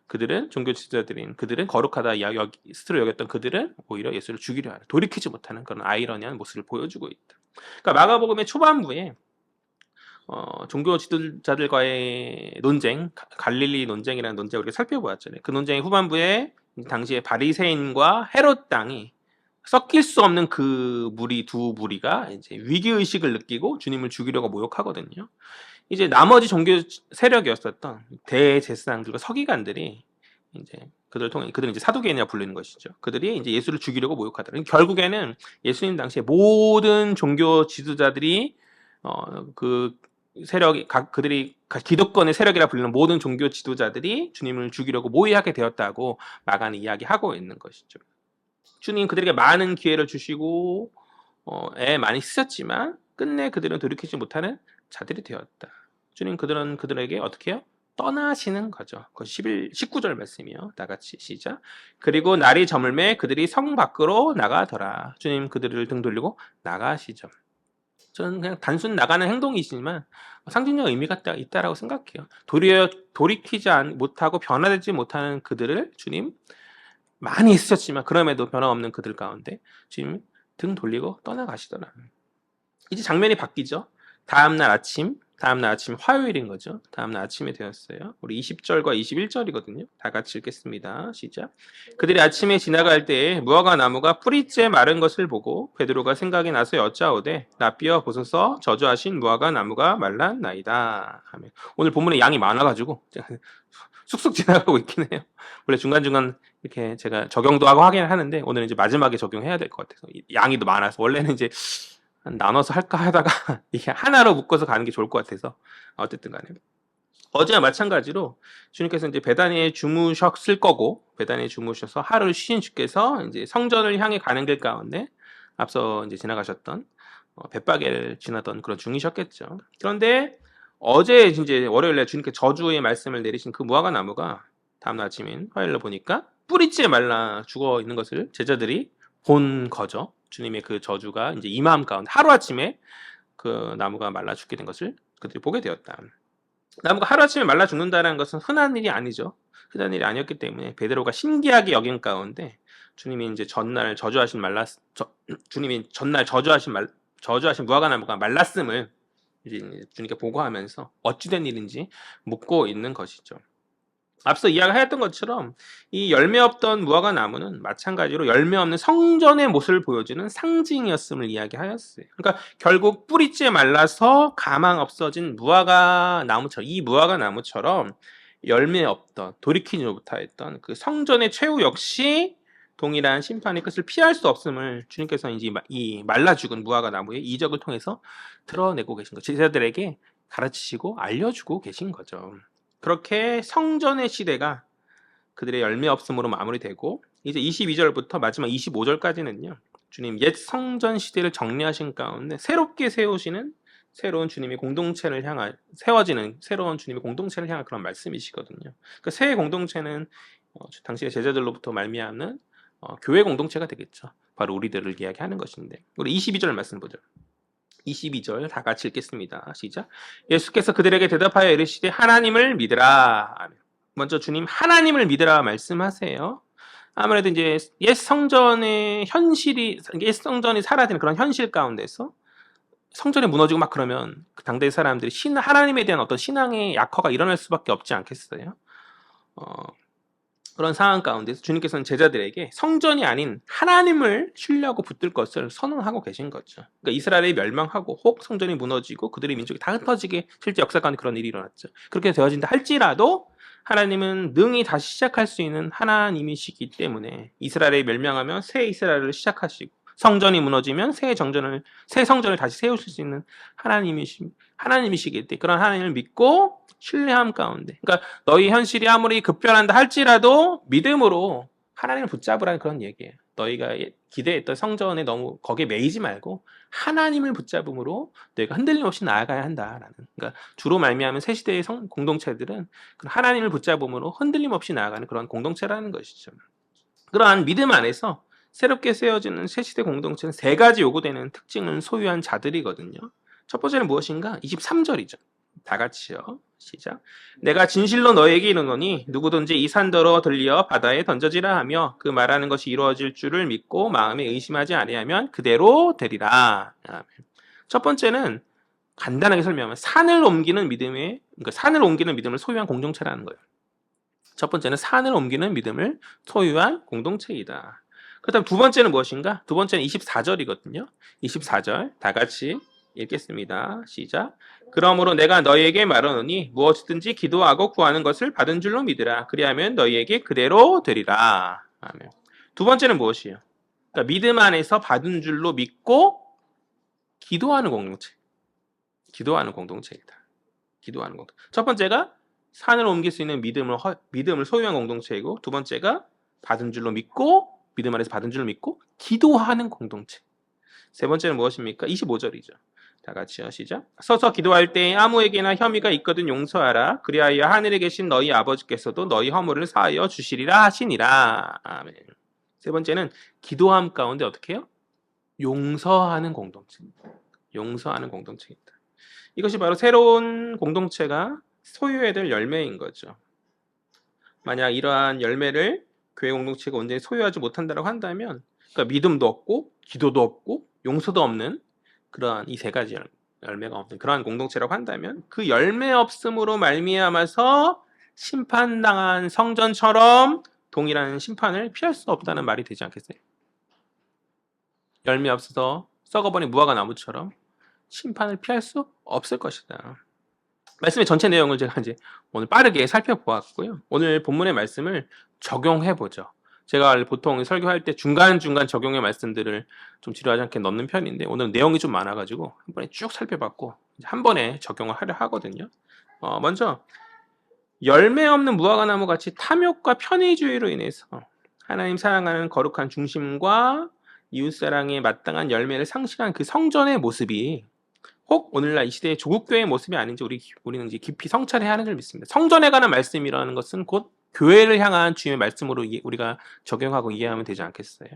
그들은 종교 지도자들인 그들은 거룩하다 스스로 여겼던 그들은 오히려 예수를 죽이려 하는 돌이키지 못하는 그런 아이러니한 모습을 보여주고 있다. 그러니까 마가복음의 초반부에 종교 지도자들과의 논쟁, 갈릴리 논쟁이라는 논쟁을 우리가 살펴보았잖아요. 그 논쟁의 후반부에 당시에 바리새인과 헤롯 당이 섞일 수 없는 그 두 무리가 이제 위기 의식을 느끼고 주님을 죽이려고 모욕하거든요. 이제 나머지 종교 세력이었었던 대제사장들과 서기관들이 이제 그들은 이제 사두개인이라 불리는 것이죠. 그들이 이제 예수를 죽이려고 모욕하더라. 결국에는 예수님 당시에 모든 종교 지도자들이 그 세력이 그들이 기득권의 세력이라 불리는 모든 종교 지도자들이 주님을 죽이려고 모의하게 되었다고 마가는 이야기하고 있는 것이죠. 주님 그들에게 많은 기회를 주시고 애 많이 쓰셨지만 끝내 그들은 돌이키지 못하는 자들이 되었다. 주님 그들에게 어떻게 해요? 떠나시는 거죠. 그 19절 말씀이요. 다 같이 시작. 그리고 날이 저물매 그들이 성 밖으로 나가더라. 주님 그들을 등 돌리고 나가시죠. 저는 그냥 단순 나가는 행동이지만 상징적 의미가 있다라고 생각해요. 도리어 돌이키지 못하고 변화되지 못하는 그들을 주님 많이 있었지만 그럼에도 변함없는 그들 가운데 주님 등 돌리고 떠나가시더라. 이제 장면이 바뀌죠. 다음날 아침 화요일인 거죠. 다음날 아침이 되었어요. 우리 20절과 21절이거든요. 다 같이 읽겠습니다. 시작. 그들이 아침에 지나갈 때에 무화과 나무가 뿌리째 마른 것을 보고 베드로가 생각이 나서 여짜오되 낯비어 보소서 저주하신 무화과 나무가 말랐나이다. 하면 오늘 본문에 양이 많아가지고 쑥쑥 지나가고 있긴 해요. 원래 중간중간 이렇게 제가 적용도 하고 하긴 하는데 오늘은 이제 마지막에 적용해야 될 것 같아서 양이 더 많아서 원래는 이제 나눠서 할까 하다가 이게 하나로 묶어서 가는 게 좋을 것 같아서 어쨌든 간에 어제와 마찬가지로 주님께서 이제 베다니에 주무셨을 거고 베다니에 주무셔서 하루를 쉬신 주께서 이제 성전을 향해 가는 길 가운데 앞서 이제 지나가셨던 벳바게를 지나던 그런 중이셨겠죠. 그런데 어제 이제 월요일에 주님께 저주의 말씀을 내리신 그 무화과 나무가 다음날 아침인 화요일로 보니까 뿌리째 말라 죽어 있는 것을 제자들이 본 거죠. 주님의 그 저주가 이제 이 마음 가운데 하루아침에 그 나무가 말라 죽게 된 것을 그들이 보게 되었다. 나무가 하루아침에 말라 죽는다는 것은 흔한 일이 아니죠. 흔한 일이 아니었기 때문에 베드로가 신기하게 여긴 가운데 주님이 이제 주님이 전날 저주하신 무화과 나무가 말랐음을 이제 주님께 보고하면서 어찌된 일인지 묻고 있는 것이죠. 앞서 이야기했던 것처럼 이 열매 없던 무화과 나무는 마찬가지로 열매 없는 성전의 모습을 보여주는 상징이었음을 이야기하였어요. 그러니까 결국 뿌리째 말라서 가망 없어진 무화과 나무처럼 이 무화과 나무처럼 열매 없던 돌이키지 못하였던 그 성전의 최후 역시 동일한 심판의 끝을 피할 수 없음을 주님께서 이제 이 말라 죽은 무화과 나무의 이적을 통해서 드러내고 계신 거죠. 제자들에게 가르치시고 알려주고 계신 거죠. 그렇게 성전의 시대가 그들의 열매 없음으로 마무리되고 이제 22절부터 마지막 25절까지는요. 주님 옛 성전 시대를 정리하신 가운데 새롭게 세우시는 새로운 주님의 공동체를 향한 세워지는 새로운 주님의 공동체를 향한 그런 말씀이시거든요. 그 새 공동체는 당시의 제자들로부터 말미암는 교회 공동체가 되겠죠. 바로 우리들을 이야기하는 것인데 우리 22절 말씀 보죠. 22절 다 같이 읽겠습니다. 시작. 예수께서 그들에게 대답하여 이르시되 하나님을 믿으라. 먼저 주님 하나님을 믿으라 말씀하세요. 아무래도 이제 옛 성전이 사라지는 그런 현실 가운데서 성전이 무너지고 막 그러면 그 당대 사람들이 하나님에 대한 어떤 신앙의 약화가 일어날 수밖에 없지 않겠어요? 그런 상황 가운데서 주님께서는 제자들에게 성전이 아닌 하나님을 신뢰하고 붙들 것을 선언하고 계신 거죠. 그러니까 이스라엘이 멸망하고 혹 성전이 무너지고 그들의 민족이 다 흩어지게 실제 역사 가운데 그런 일이 일어났죠. 그렇게 되어진다 할지라도 하나님은 능히 다시 시작할 수 있는 하나님이시기 때문에 이스라엘이 멸망하면 새 이스라엘을 시작하시고 성전이 무너지면 새 성전을 다시 세우실 수 있는 하나님이시기 때문에 그런 하나님을 믿고 신뢰함 가운데 그러니까 너희 현실이 아무리 급변한다 할지라도 믿음으로 하나님을 붙잡으라는 그런 얘기예요. 너희가 기대했던 성전에 너무 거기에 매이지 말고 하나님을 붙잡음으로 너희가 흔들림 없이 나아가야 한다라는 그러니까 주로 말미암은 새 시대의 공동체들은 하나님을 붙잡음으로 흔들림 없이 나아가는 그런 공동체라는 것이죠. 그러한 믿음 안에서 새롭게 세워지는 새 시대 공동체는 세 가지 요구되는 특징을 소유한 자들이거든요. 첫 번째는 무엇인가? 23절이죠. 다 같이요. 시작. 내가 진실로 너에게 이르노니 누구든지 이 산더러 들려 바다에 던져지라 하며 그 말하는 것이 이루어질 줄을 믿고 마음에 의심하지 아니하면 그대로 되리라. 첫 번째는 간단하게 설명하면 산을 옮기는 그러니까 산을 옮기는 믿음을 소유한 공동체라는 거예요. 첫 번째는 산을 옮기는 믿음을 소유한 공동체이다. 그렇다면 두 번째는 무엇인가? 두 번째는 24절이거든요. 24절 다 같이 읽겠습니다. 시작. 그러므로 내가 너희에게 말하노니 무엇이든지 기도하고 구하는 것을 받은 줄로 믿으라. 그리하면 너희에게 그대로 되리라. 아멘. 두 번째는 무엇이에요? 그러니까 믿음 안에서 받은 줄로 믿고 기도하는 공동체. 기도하는 공동체이다. 기도하는 공동체. 첫 번째가 산을 옮길 수 있는 믿음을 소유한 공동체이고, 두 번째가 받은 줄로 믿고, 믿음 안에서 받은 줄로 믿고 기도하는 공동체. 세 번째는 무엇입니까? 25절이죠. 다 같이요. 시작. 서서 기도할 때 아무에게나 혐의가 있거든 용서하라. 그리하여 하늘에 계신 너희 아버지께서도 너희 허물을 사하여 주시리라 하시니라. 아멘. 세 번째는 기도함 가운데 어떻게 해요? 용서하는 공동체입니다. 용서하는 공동체입니다. 이것이 바로 새로운 공동체가 소유해야 될 열매인 거죠. 만약 이러한 열매를 교회 공동체가 온전히 소유하지 못한다고 한다면, 그러니까 믿음도 없고 기도도 없고 용서도 없는 그러한 이 세 가지 열매가 없는 그러한 공동체라고 한다면, 그 열매 없음으로 말미암아서 심판당한 성전처럼 동일한 심판을 피할 수 없다는 말이 되지 않겠어요? 열매 없어서 썩어버린 무화과 나무처럼 심판을 피할 수 없을 것이다. 말씀의 전체 내용을 제가 이제 오늘 빠르게 살펴보았고요. 오늘 본문의 말씀을 적용해 보죠. 제가 보통 설교할 때 중간중간 적용의 말씀들을 좀 지루하지 않게 넣는 편인데, 오늘 내용이 좀 많아가지고 한 번에 쭉 살펴봤고 한 번에 적용을 하려 하거든요. 먼저 열매 없는 무화과 나무 같이 탐욕과 편의주의로 인해서 하나님 사랑하는 거룩한 중심과 이웃사랑에 마땅한 열매를 상실한 그 성전의 모습이 혹 오늘날 이 시대의 조국교회의 모습이 아닌지 우리는 이제 깊이 성찰해야 하는 줄 믿습니다. 성전에 관한 말씀이라는 것은 곧 교회를 향한 주님의 말씀으로 우리가 적용하고 이해하면 되지 않겠어요?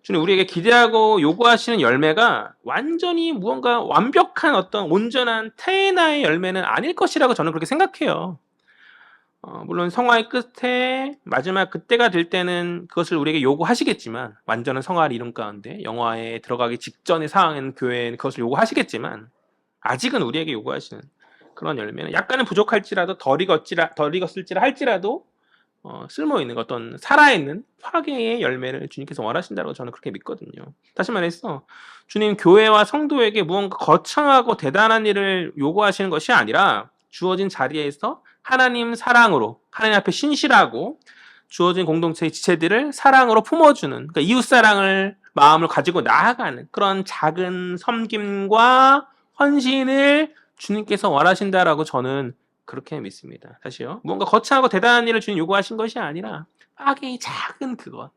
주님 우리에게 기대하고 요구하시는 열매가 완전히 무언가 완벽한 어떤 온전한 테에나의 열매는 아닐 것이라고 저는 그렇게 생각해요. 물론 성화의 끝에 마지막 그때가 될 때는 그것을 우리에게 요구하시겠지만, 완전한 성화를 이룬 가운데 영화에 들어가기 직전의 상황에는 교회는 그것을 요구하시겠지만, 아직은 우리에게 요구하시는 그런 열매는 약간은 부족할지라도 덜 익었을지라 할지라도 쓸모있는 어떤 살아있는 화개의 열매를 주님께서 원하신다고 저는 그렇게 믿거든요. 다시 말해서 주님 교회와 성도에게 무언가 거창하고 대단한 일을 요구하시는 것이 아니라 주어진 자리에서 하나님 사랑으로, 하나님 앞에 신실하고 주어진 공동체의 지체들을 사랑으로 품어주는, 그러니까 이웃사랑을 마음을 가지고 나아가는 그런 작은 섬김과 헌신을 주님께서 원하신다라고 저는 그렇게 믿습니다. 다시요. 뭔가 거창하고 대단한 일을 주님 요구하신 것이 아니라 빠개의 작은 그것.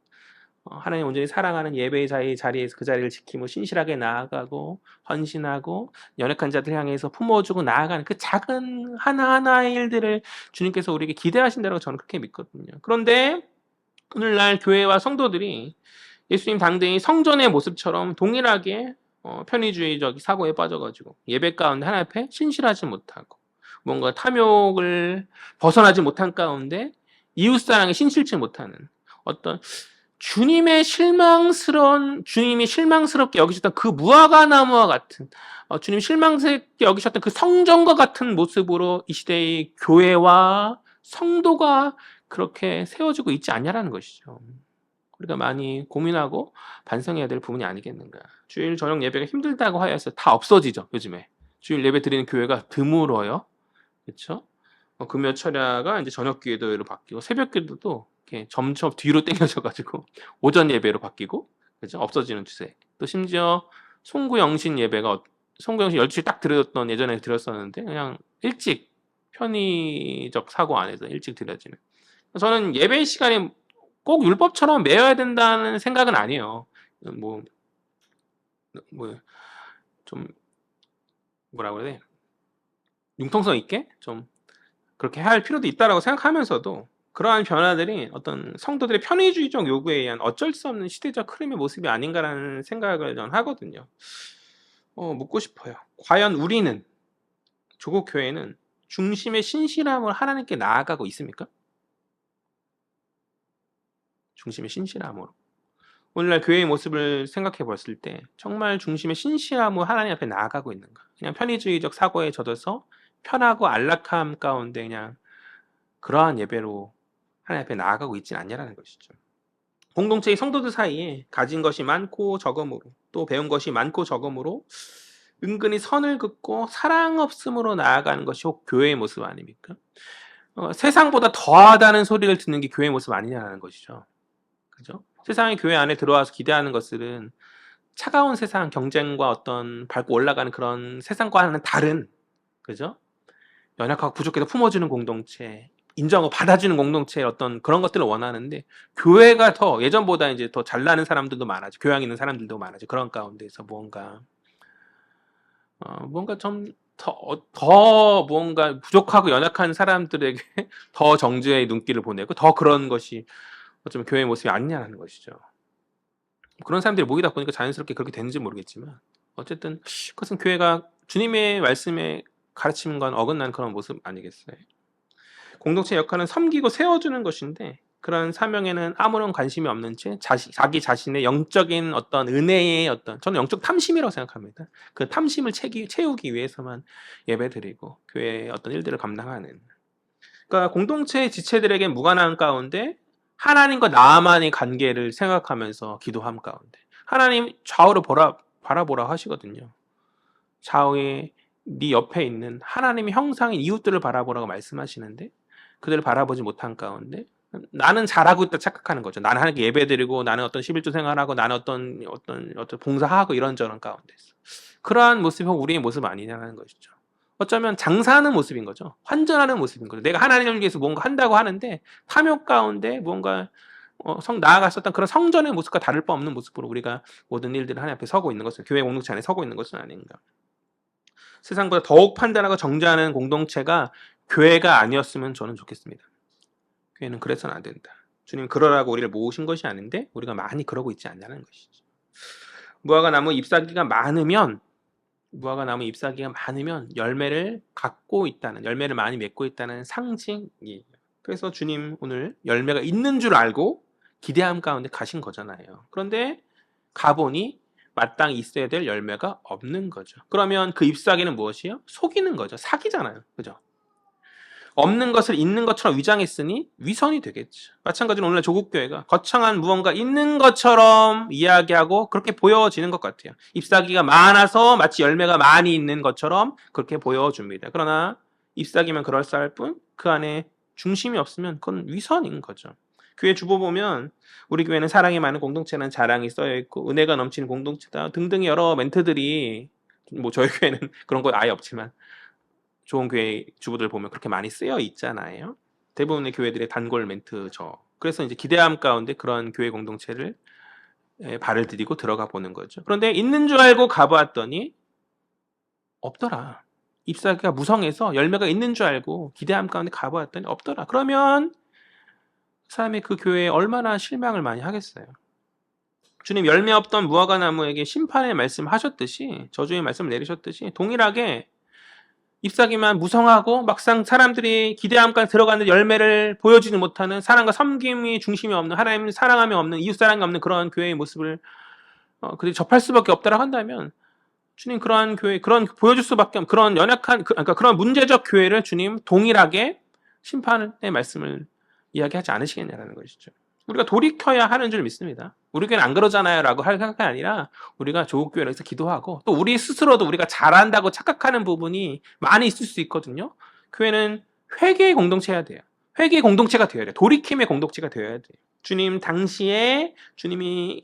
하나님 온전히 사랑하는 예배의 자리에서 그 자리를 지키며 신실하게 나아가고 헌신하고 연약한 자들 향해서 품어주고 나아가는 그 작은 하나하나의 일들을 주님께서 우리에게 기대하신다고 저는 그렇게 믿거든요. 그런데 오늘날 교회와 성도들이 예수님 당대의 성전의 모습처럼 동일하게 편의주의적 사고에 빠져가지고 예배 가운데 하나님 앞에 신실하지 못하고 뭔가 탐욕을 벗어나지 못한 가운데 이웃사랑에 신실치 못하는 어떤 주님이 실망스럽게 여기셨던 그 무화과 나무와 같은, 주님 실망스럽게 여기셨던 그 성전과 같은 모습으로 이 시대의 교회와 성도가 그렇게 세워지고 있지 않냐라는 것이죠. 우리가 많이 고민하고 반성해야 될 부분이 아니겠는가. 주일 저녁 예배가 힘들다고 하여서 다 없어지죠, 요즘에. 주일 예배 드리는 교회가 드물어요. 그렇죠? 금요 철야가 이제 저녁 기도로 바뀌고 새벽 기도도 이렇게 점점 뒤로 당겨져가지고 오전 예배로 바뀌고, 그죠? 없어지는 추세. 또 심지어 송구영신 예배가 송구영신 12시에 딱 드렸던, 예전에 드렸었는데 그냥 일찍 편의적 사고 안에서 일찍 드려지는. 저는 예배 시간이 꼭 율법처럼 매여야 된다는 생각은 아니에요. 좀 뭐라고 해야 돼? 융통성 있게 좀 그렇게 할 필요도 있다라고 생각하면서도 그러한 변화들이 어떤 성도들의 편의주의적 요구에 의한 어쩔 수 없는 시대적 흐름의 모습이 아닌가라는 생각을 전 하거든요. 묻고 싶어요. 과연 우리는, 조국 교회는 중심의 신실함을 하나님께 나아가고 있습니까? 중심의 신실함으로. 오늘날 교회의 모습을 생각해 봤을 때 정말 중심의 신실함으로 하나님 앞에 나아가고 있는가? 그냥 편의주의적 사고에 젖어서 편하고 안락함 가운데 그냥 그러한 예배로 하나님 앞에 나아가고 있지는 않냐라는 것이죠. 공동체의 성도들 사이에 가진 것이 많고 적음으로 또 배운 것이 많고 적음으로 은근히 선을 긋고 사랑 없음으로 나아가는 것이 혹 교회의 모습 아닙니까? 세상보다 더하다는 소리를 듣는 게 교회의 모습 아니냐는 것이죠. 그죠? 세상의 교회 안에 들어와서 기대하는 것들은 차가운 세상, 경쟁과 어떤 밟고 올라가는 그런 세상과는 다른, 그죠? 연약하고 부족해도 품어주는 공동체, 인정하고 받아주는 공동체의 어떤 그런 것들을 원하는데, 교회가 더 예전보다 이제 더 잘나는 사람들도 많아져, 교양 있는 사람들도 많아져. 그런 가운데서 뭔가 좀 더 무언가 부족하고 연약한 사람들에게 더 정죄의 눈길을 보내고 더 그런 것이 어쩌면 교회의 모습이 아니냐는 것이죠. 그런 사람들이 모이다 보니까 자연스럽게 그렇게 되는지 모르겠지만 어쨌든 그것은 교회가 주님의 말씀에 가르침과 어긋난 그런 모습 아니겠어요? 공동체 역할은 섬기고 세워주는 것인데 그런 사명에는 아무런 관심이 없는 채 자기 자신의 영적인 어떤 은혜의 어떤 저는 영적 탐심이라고 생각합니다. 그 탐심을 채우기 위해서만 예배드리고 교회의 어떤 일들을 감당하는 그러니까 공동체의 지체들에게 무관한 가운데 하나님과 나만의 관계를 생각하면서 기도함 가운데 하나님 좌우를 바라보라 하시거든요. 좌우에 네 옆에 있는 하나님의 형상인 이웃들을 바라보라고 말씀하시는데 그들을 바라보지 못한 가운데 나는 잘하고 있다 착각하는 거죠. 나는 하나님께 예배드리고 나는 어떤 11조 생활하고 나는 어떤 봉사하고 이런저런 가운데서 그러한 모습이 우리의 모습 아니냐는 것이죠. 어쩌면 장사하는 모습인 거죠. 환전하는 모습인 거죠. 내가 하나님을 위해서 뭔가 한다고 하는데 탐욕 가운데 뭔가 나아갔었던 그런 성전의 모습과 다를 바 없는 모습으로 우리가 모든 일들을 하나님 앞에 서고 있는 것은 교회 공동체 안에 서고 있는 것은 아닌가. 세상보다 더욱 판단하고 정죄하는 공동체가 교회가 아니었으면 저는 좋겠습니다. 교회는 그래서는 안 된다. 주님 그러라고 우리를 모으신 것이 아닌데 우리가 많이 그러고 있지 않냐는 것이죠. 무화과 나무 잎사귀가 많으면 열매를 갖고 있다는 열매를 많이 맺고 있다는 상징이에요. 그래서 주님 오늘 열매가 있는 줄 알고 기대함 가운데 가신 거잖아요. 그런데 가보니 마땅히 있어야 될 열매가 없는 거죠. 그러면 그 잎사귀는 무엇이에요? 속이는 거죠. 사기잖아요. 그죠? 없는 것을 있는 것처럼 위장했으니 위선이 되겠죠. 마찬가지로 오늘 조국교회가 거창한 무언가 있는 것처럼 이야기하고 그렇게 보여지는 것 같아요. 잎사귀가 많아서 마치 열매가 많이 있는 것처럼 그렇게 보여줍니다. 그러나 잎사귀면 그럴싸할 뿐 그 안에 중심이 없으면 그건 위선인 거죠. 교회 주보 보면 우리 교회는 사랑이 많은 공동체라는 자랑이 써있고 은혜가 넘치는 공동체다 등등 여러 멘트들이 뭐 저희 교회는 그런 거 아예 없지만 좋은 교회 주부들 보면 그렇게 많이 쓰여 있잖아요. 대부분의 교회들의 단골 멘트죠. 그래서 이제 기대함 가운데 그런 교회 공동체를 발을 들이고 들어가 보는 거죠. 그런데 있는 줄 알고 가보았더니 없더라. 잎사귀가 무성해서 열매가 있는 줄 알고 기대함 가운데 가보았더니 없더라. 그러면 사람이 그 교회에 얼마나 실망을 많이 하겠어요. 주님 열매 없던 무화과 나무에게 심판의 말씀하셨듯이 저주의 말씀을 내리셨듯이 동일하게 잎사귀만 무성하고 막상 사람들이 기대함까지 들어가는 열매를 보여주지 못하는 사랑과 섬김이 중심이 없는 하나님을 사랑함이 없는 이웃사랑이 없는 그런 교회의 모습을 그들이 접할 수밖에 없다라고 한다면 주님 그러한 교회 그런 보여줄 수밖에 없는 그런 연약한 그러니까 그런 문제적 교회를 주님 동일하게 심판의 말씀을 이야기하지 않으시겠냐라는 것이죠. 우리가 돌이켜야 하는 줄 믿습니다. 우리 교회는 안 그러잖아요 라고 할 생각이 아니라 우리가 조국교회에서 기도하고 또 우리 스스로도 우리가 잘한다고 착각하는 부분이 많이 있을 수 있거든요. 교회는 회개의 공동체여야 돼요. 회개의 공동체가 되어야 돼요. 돌이킴의 공동체가 되어야 돼요. 주님 당시에 주님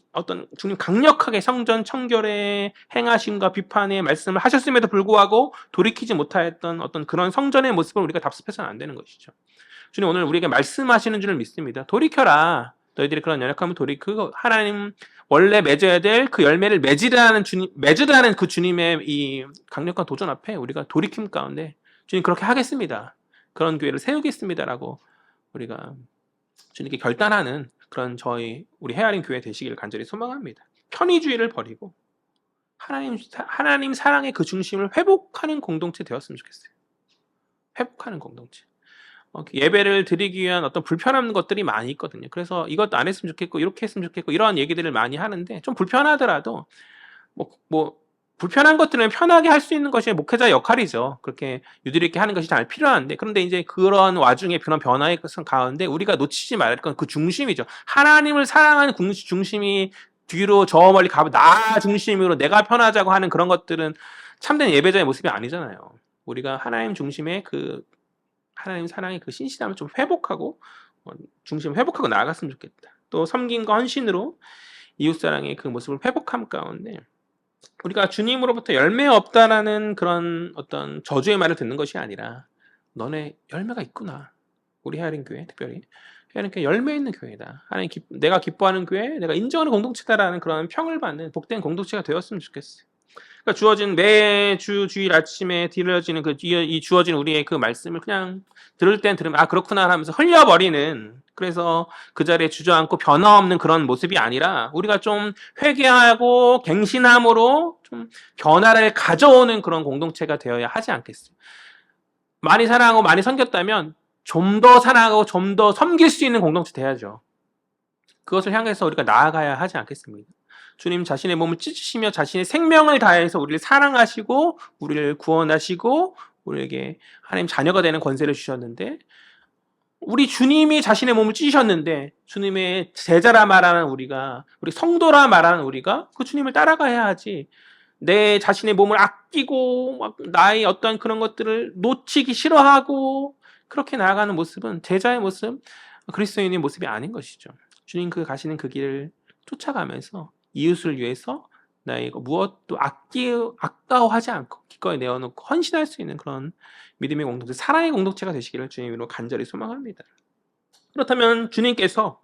강력하게 성전 청결의 행하심과 비판의 말씀을 하셨음에도 불구하고 돌이키지 못하였던 어떤 그런 성전의 모습을 우리가 답습해서는 안 되는 것이죠. 주님 오늘 우리에게 말씀하시는 줄을 믿습니다. 돌이켜라. 너희들이 그런 연약함을 돌이키고 하나님 원래 맺어야 될 그 열매를 맺으라는 그 주님의 이 강력한 도전 앞에 우리가 돌이킴 가운데 주님 그렇게 하겠습니다. 그런 교회를 세우겠습니다라고 우리가 주님께 결단하는 그런 우리 헤아린 교회 되시기를 간절히 소망합니다. 편의주의를 버리고 하나님 사랑의 그 중심을 회복하는 공동체 되었으면 좋겠어요. 회복하는 공동체. 예배를 드리기 위한 어떤 불편한 것들이 많이 있거든요. 그래서 이것도 안 했으면 좋겠고 이렇게 했으면 좋겠고 이런 얘기들을 많이 하는데 좀 불편하더라도 뭐 불편한 것들은 편하게 할 수 있는 것이 목회자의 역할이죠. 그렇게 유도리 있게 하는 것이 잘 필요한데 그런데 이제 그런 와중에 그런 변화의 가운데 우리가 놓치지 말아야 할 건 그 중심이죠. 하나님을 사랑하는 중심이 뒤로 저 멀리 가고 나 중심으로 내가 편하자고 하는 그런 것들은 참된 예배자의 모습이 아니잖아요. 우리가 하나님 중심의 그 하나님 사랑의 그 신실함을 좀 회복하고 중심을 회복하고 나아갔으면 좋겠다. 또 섬김과 헌신으로 이웃사랑의 그 모습을 회복함 가운데 우리가 주님으로부터 열매 없다라는 그런 어떤 저주의 말을 듣는 것이 아니라 너네 열매가 있구나. 우리 헤아린 교회 특별히 헤아린 교회 열매 있는 교회다. 하나님 내가 기뻐하는 교회, 내가 인정하는 공동체다라는 그런 평을 받는 복된 공동체가 되었으면 좋겠어요. 그러니까 주어진 매주 주일 아침에 들려지는 이 주어진 우리의 그 말씀을 그냥 들을 땐 들으면 아 그렇구나 하면서 흘려버리는 그래서 그 자리에 주저앉고 변화 없는 그런 모습이 아니라 우리가 좀 회개하고 갱신함으로 좀 변화를 가져오는 그런 공동체가 되어야 하지 않겠어요. 많이 사랑하고 많이 섬겼다면 좀 더 사랑하고 좀 더 섬길 수 있는 공동체 돼야죠. 그것을 향해서 우리가 나아가야 하지 않겠습니까? 주님 자신의 몸을 찢으시며 자신의 생명을 다해서 우리를 사랑하시고 우리를 구원하시고 우리에게 하나님 자녀가 되는 권세를 주셨는데 우리 주님이 자신의 몸을 찢으셨는데 주님의 제자라 말하는 우리가 우리 성도라 말하는 우리가 그 주님을 따라가야 하지 내 자신의 몸을 아끼고 막 나의 어떤 그런 것들을 놓치기 싫어하고 그렇게 나아가는 모습은 제자의 모습, 그리스도인의 모습이 아닌 것이죠. 주님 그 가시는 그 길을 쫓아가면서 이웃을 위해서 나의 무엇도 아까워하지 않고 기꺼이 내어놓고 헌신할 수 있는 그런 믿음의 공동체, 사랑의 공동체가 되시기를 주님으로 간절히 소망합니다. 그렇다면 주님께서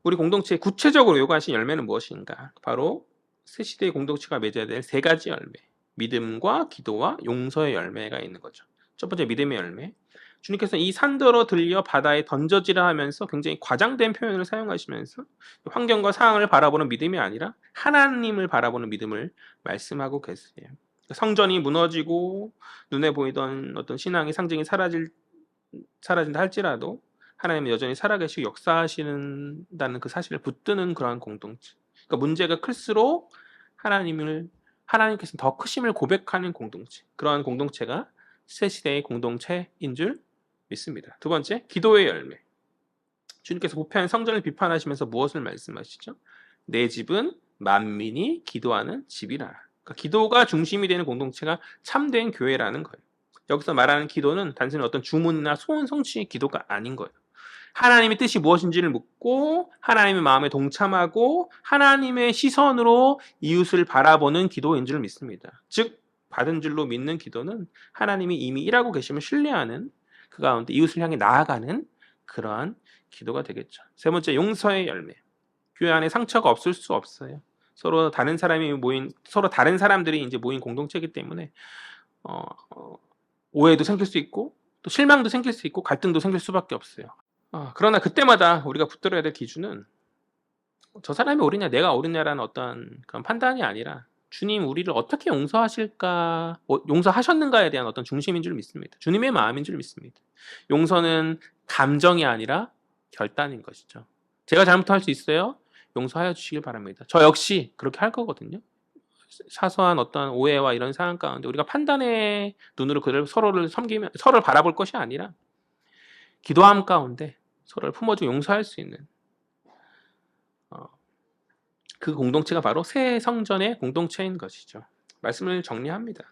우리 공동체에 구체적으로 요구하신 열매는 무엇인가? 바로 새 시대의 공동체가 맺어야 될 세 가지 열매. 믿음과 기도와 용서의 열매가 있는 거죠. 첫 번째 믿음의 열매. 주님께서 이 산더러 들려 바다에 던져지라 하면서 굉장히 과장된 표현을 사용하시면서 환경과 상황을 바라보는 믿음이 아니라 하나님을 바라보는 믿음을 말씀하고 계세요. 성전이 무너지고 눈에 보이던 어떤 신앙의 상징이 사라진다 할지라도 하나님은 여전히 살아계시고 역사하시는다는 그 사실을 붙드는 그러한 공동체. 그러니까 문제가 클수록 하나님께서 더 크심을 고백하는 공동체. 그러한 공동체가 새 시대의 공동체인 줄 믿습니다. 두 번째, 기도의 열매. 주님께서 부패한 성전을 비판하시면서 무엇을 말씀하시죠? 내 집은 만민이 기도하는 집이라. 그러니까 기도가 중심이 되는 공동체가 참된 교회라는 거예요. 여기서 말하는 기도는 단순히 어떤 주문이나 소원 성취의 기도가 아닌 거예요. 하나님의 뜻이 무엇인지를 묻고 하나님의 마음에 동참하고 하나님의 시선으로 이웃을 바라보는 기도인 줄 믿습니다. 즉 받은 줄로 믿는 기도는 하나님이 이미 일하고 계심을 신뢰하는 그 가운데 이웃을 향해 나아가는 그러한 기도가 되겠죠. 세 번째, 용서의 열매. 교회 안에 상처가 없을 수 없어요. 서로 다른 사람들이 이제 모인 공동체이기 때문에 오해도 생길 수 있고 또 실망도 생길 수 있고 갈등도 생길 수밖에 없어요. 그러나 그때마다 우리가 붙들어야 될 기준은 저 사람이 옳으냐 내가 옳으냐라는 어떤 그런 판단이 아니라 주님 우리를 어떻게 용서하실까 용서하셨는가에 대한 어떤 중심인 줄 믿습니다. 주님의 마음인 줄 믿습니다. 용서는 감정이 아니라 결단인 것이죠. 제가 잘못할 수 있어요. 용서하여 주시길 바랍니다. 저 역시 그렇게 할 거거든요. 사소한 어떤 오해와 이런 상황 가운데 우리가 판단의 눈으로 서로를 섬기며 서로를 바라볼 것이 아니라 기도함 가운데 서로를 품어주고 용서할 수 있는 그 공동체가 바로 새 성전의 공동체인 것이죠. 말씀을 정리합니다.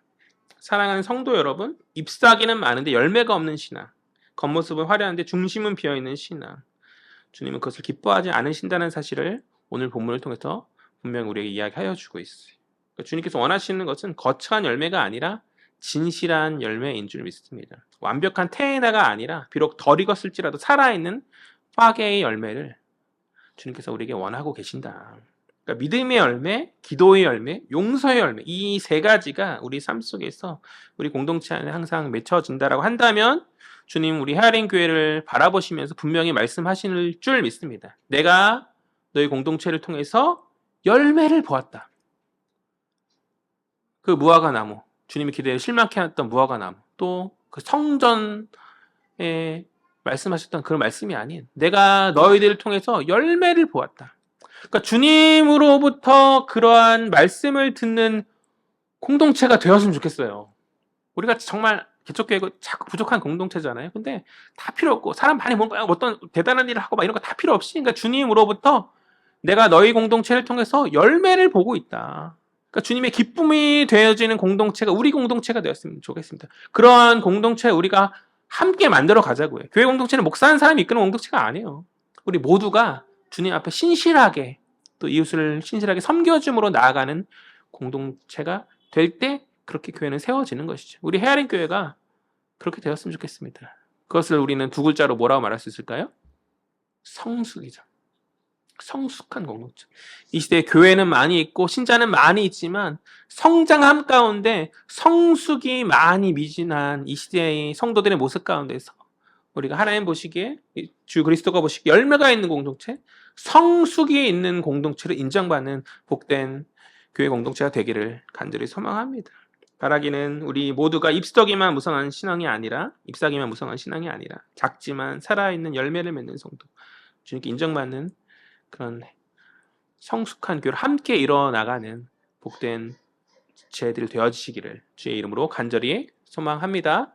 사랑하는 성도 여러분, 잎사귀는 많은데 열매가 없는 신앙, 겉모습은 화려한데 중심은 비어있는 신앙, 주님은 그것을 기뻐하지 않으신다는 사실을 오늘 본문을 통해서 분명히 우리에게 이야기하여 주고 있어요. 그러니까 주님께서 원하시는 것은 거창한 열매가 아니라 진실한 열매인 줄 믿습니다. 완벽한 테에나가 아니라 비록 덜 익었을지라도 살아있는 파게의 열매를 주님께서 우리에게 원하고 계신다. 그러니까 믿음의 열매, 기도의 열매, 용서의 열매 이 세 가지가 우리 삶 속에서 우리 공동체 안에 항상 맺혀진다라고 한다면 주님 우리 헤아린 교회를 바라보시면서 분명히 말씀하실 줄 믿습니다. 내가 너희 공동체를 통해서 열매를 보았다. 그 무화과 나무, 주님의 기대에 실망케 했던 무화과 나무, 또 그 성전의 말씀하셨던 그런 말씀이 아닌 내가 너희들을 통해서 열매를 보았다. 그러니까 주님으로부터 그러한 말씀을 듣는 공동체가 되었으면 좋겠어요. 우리가 정말 개척교회가 자꾸 부족한 공동체잖아요. 근데 다 필요 없고 사람 많이 뭔가 어떤 대단한 일을 하고 막 이런 거 다 필요 없이 그러니까 주님으로부터 내가 너희 공동체를 통해서 열매를 보고 있다. 그러니까 주님의 기쁨이 되어지는 공동체가 우리 공동체가 되었으면 좋겠습니다. 그러한 공동체 우리가 함께 만들어 가자고요. 교회 공동체는 목사하는 사람이 이끄는 공동체가 아니에요. 우리 모두가 주님 앞에 신실하게 또 이웃을 신실하게 섬겨줌으로 나아가는 공동체가 될 때 그렇게 교회는 세워지는 것이죠. 우리 헤아린 교회가 그렇게 되었으면 좋겠습니다. 그것을 우리는 두 글자로 뭐라고 말할 수 있을까요? 성숙이죠. 성숙한 공동체. 이 시대에 교회는 많이 있고 신자는 많이 있지만 성장함 가운데 성숙이 많이 미진한 이 시대의 성도들의 모습 가운데서 우리가 하나님 보시기에 주 그리스도가 보시기에 열매가 있는 공동체, 성숙이 있는 공동체를 인정받는 복된 교회 공동체가 되기를 간절히 소망합니다. 바라기는 우리 모두가 잎사귀만 무성한 신앙이 아니라 작지만 살아있는 열매를 맺는 성도, 주님께 인정받는 그런 성숙한 교회를 함께 이뤄나가는 복된 제들이 되어지시기를 주의 이름으로 간절히 소망합니다.